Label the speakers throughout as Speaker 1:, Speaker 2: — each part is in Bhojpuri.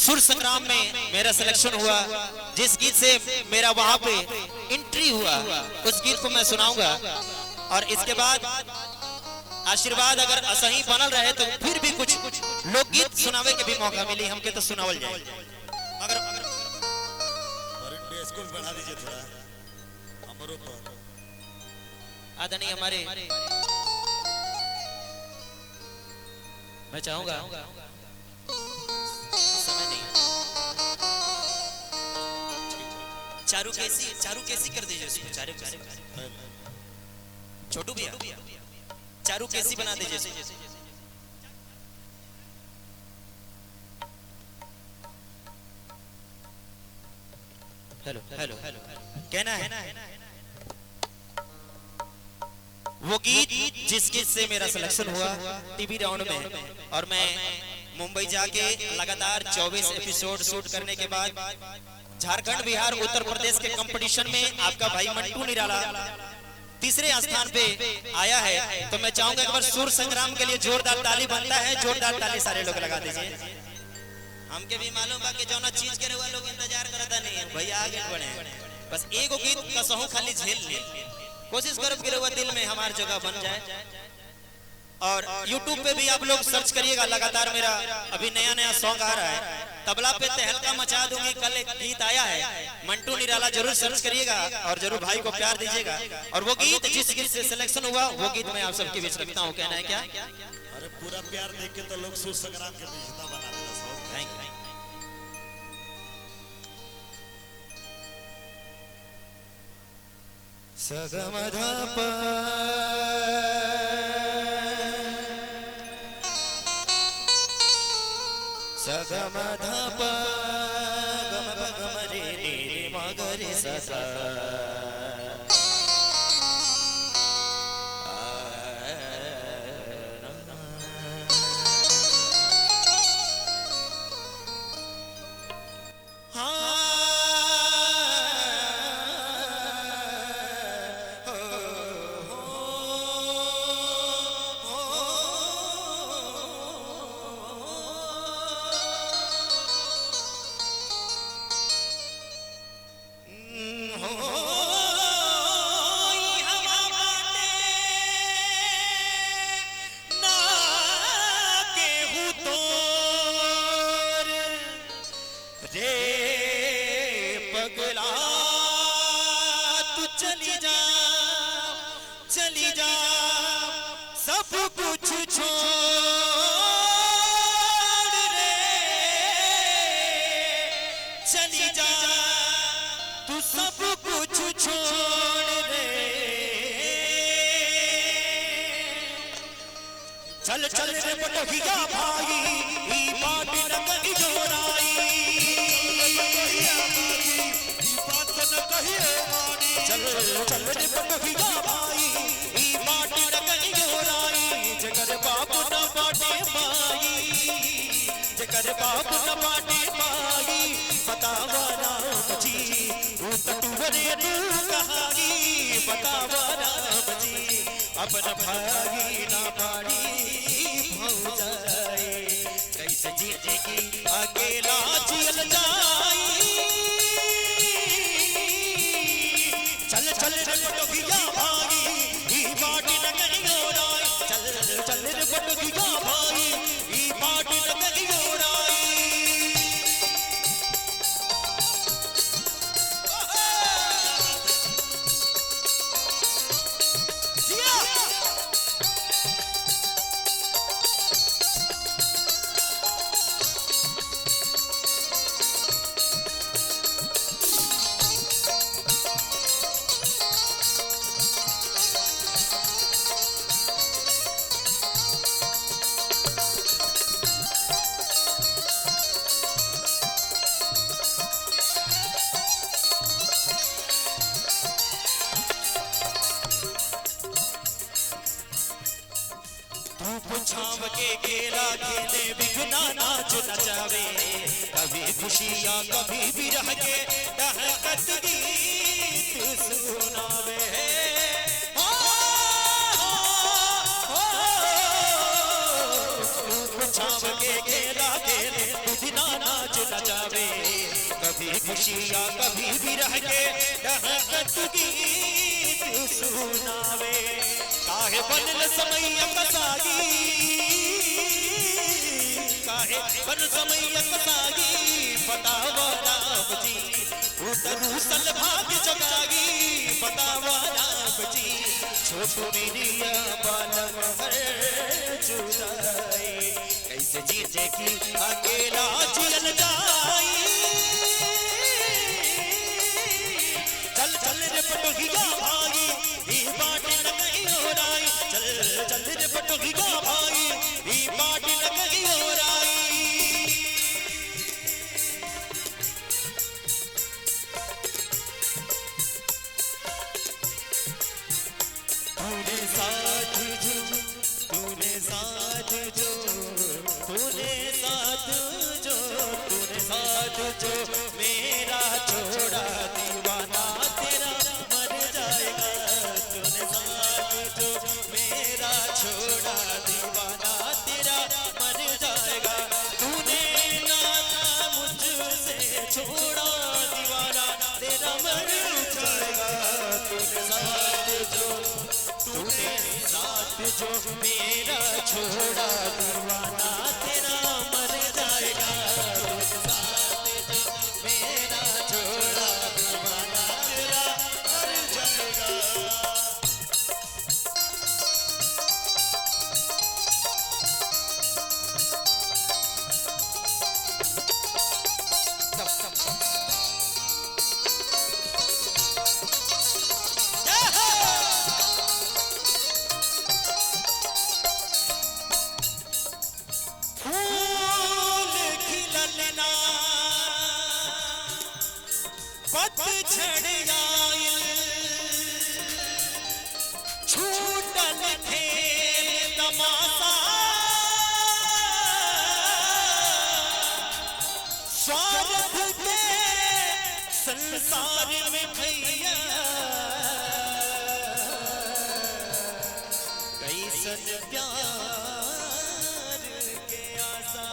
Speaker 1: सुर संग्राम में मेरा सिलेक्शन हुआ, जिस गीत से मेरा वहां पे एंट्री हुआ उस गीत को मैं सुनाऊंगा। और इसके बाद आशीर्वाद अगर असही बनल रहे तो फिर भी कुछ लोकगीत सुनावे के भी मौका मिली हमके तो सुनावल जाए। मगर
Speaker 2: स्कूल बढ़ा दीजिए थोड़ा हमरो पर
Speaker 1: आदरणीय हमारे मैं चाहूंगा समय नहीं, चारू कैसी कर दीजिए उसको, छोटू भैया चारू कैसी बना दीजिए। हेलो हेलो कहना है वो गीत जिस गीत से मेरा सिलेक्शन हुआ टीवी राउंड में, और मैं मुंबई जाके लगातार 24 एपिसोड शूट करने के बाद झारखंड, बिहार, उत्तर प्रदेश के कंपटीशन में आपका भाई मंटू निराला तीसरे स्थान पे आया है। तो मैं चाहूंगा एक बार सुर संग्राम के लिए जोरदार ताली बनता है, जोरदार ताली सारे लोग लगा दीजिए। हमके भी मालूम बा कि जौना चीज करे हुआ लोग इंतजार करता नहीं भैया आगे बढ़े, बस एगो गीत कसहू खाली झेल ले, कोशिश करब कि रउआ दिल में हमार जगह बन जाए। और YouTube पे भी आप लोग सर्च करिएगा, लगातार मेरा अभी नया नया सॉन्ग आ रहा है, तबला पे तहलका मचा दूंगी, कल एक गीत आया है मंटू निराला, जरूर सर्च करिएगा और जरूर भाई को प्यार दीजिएगा। और वो गीत जिस गीत से सिलेक्शन हुआ वो गीत मैं आप सबके बीच रखता हूँ। कहना है क्या?
Speaker 2: अरे पूरा प्यार देख के तो लोग सुर संग्राम के बीच बना देना सॉन्ग।
Speaker 1: Thank you. सगमधा सगमधा प गम गम रे रे मगरे ससा चली जा सब कुछ छोड़ रे, चली जा तू सब कुछ छोड़ रे, चल चल रे बटहिया भाई ई बात न कही जोराई, ई बात न कहिए मानी, चल चल रे बटहिया भाई ई बात न कही जोराई, जकर बाप न बाटे माई, जकर बाप न बाटे माई, बतावा राम जी ऊ तटुवरे तू कहानी, बतावा राम जी अपन भाई ना पाड़ी हो जाए, कैसे जीते की अकेला जियल जाई, चल चल रे बटहिया भाई ई बात न कही जोराई, चल चल रे बटहिया भाई ई बात न कही जोराई। छाव के खेला खेले बिगना नाच नचावे, कभी खुशियाँ कभी विरह के दहकत गीत सुनावे, छाव के खेला खेले बिगना नाच जावे कभी खुशियाँ कभी भी रह के दहकत गीत सुनावे काहे बनल समय कसागी काहे बन समय कसागी बतावा राम जी उतरू सल भाग्य जगागी बतावा राम जी छोटू मेरिया बालम हर जुदाई कैसे जीते की अकेला जियल जाई चल चल रे पटोहिया भाई ई बाट न कहीं और आई चल चल रे पटोहिया भाई ई बाट न कहीं और आई तूने साथ जो तूने साथ जो तूने साथ जो तूने साथ जो मेरा छोड़ा दीवाना तेरा मर जाएगा तूने साथ जो मेरा छोड़ा दीवाना तेरा मर जाएगा तूने नाता मुझसे छोड़ा दीवाना तेरा मर जाएगा तूने साथ जो मेरा छोड़ा दीवाना तेरा मर जाएगा साथ जो मेरा छोड़ा दीवाना तेरा मर जाएगा पतझड़ आयल छूटल खेल तमाशा स्वार्थ के संसार में भैया कैसन प्यार के आशा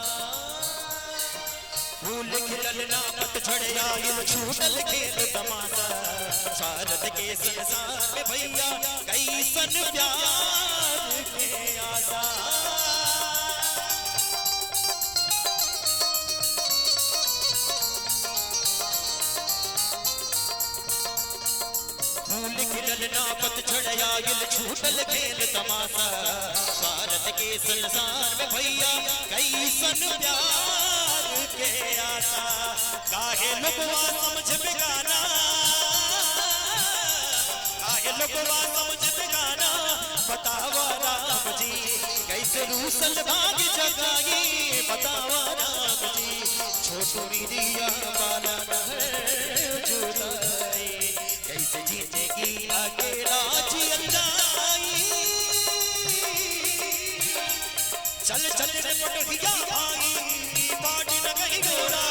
Speaker 1: फूल खिलल ना पतझड़ आयल छूटल खेल तमाशा स्वार्थ के संसार में भैया कैसन प्यार के आशा फूल खिलल ना पतझड़ आयल छूटल खेल तमाशा स्वार्थ के संसार में भैया कैसन प्यार के आशा काहे लोगवा समझ बेगाना काहे लोगवा समझ बेगाना बतावा राम जी कैसे रूसल भाग जगाई बतावा राम जी छोटू मेरिया बाला जुदाई कैसे जीतेगी अकेला जियल जाई चल चल रे पटोहिया भाई बाट न कहीं गोरा